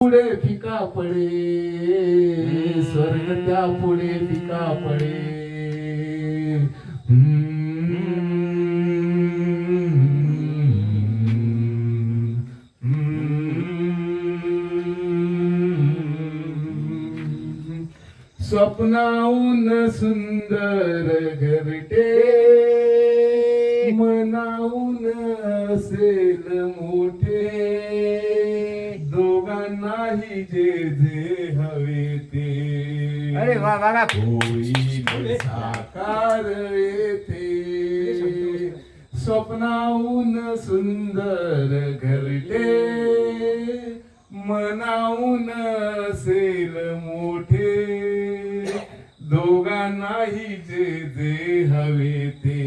पुढे फिका पडे, स्वर्ग त्या पुढे फिका पडे. स्वप्नाहून सुंदर घरटे, मनाहून असेल मोठे, दोघांनाही जे जे हवे ते. अरे वा बघा होईल साकार येथे. स्वप्नाहून सुंदर घरटे, मनाहून असेल मोठे, दोघांनाही जे जे हवे ते.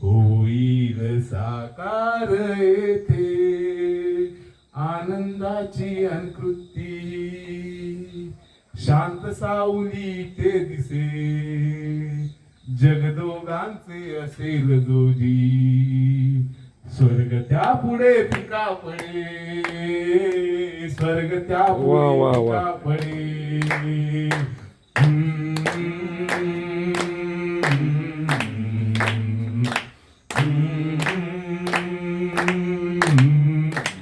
होईल साकार येथे. आनंदाची अंकृती शांत सावली ते दिसे, जगदोगांचे असेल जोजी. स्वर्ग त्या पुढे फिका पडे, स्वर्ग त्या पुढे फिका पडे.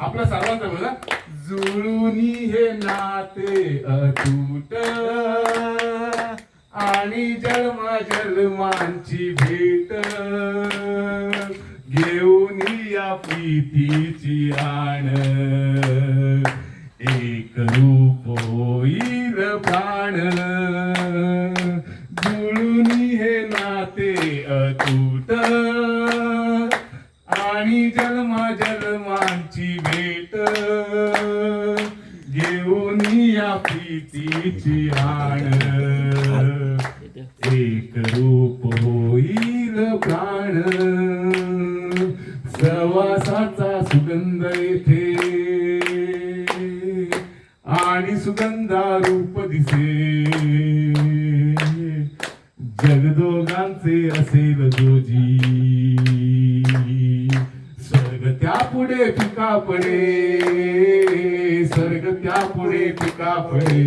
आपल्या सर्वांचं बघा. जुळूनी हे नाते अतूट, आणि जन्मा जन्मांची भेट, घेऊन या प्रीतीची आण, एक रूप होईल प्राण. जुळून हे नाते अतूट, आणि जन्मा जन्मांची भेट, घेऊन या प्रीतीची आण, एक रूप होईल प्राण. सहवासाचा सुगंध येथे, आणि सुगंधा रूप दिसे, जगदोगांचे असेल जोजी. स्वर्ग त्या पुढे फिका पडे, स्वर्ग त्या पुढे फिका पडे.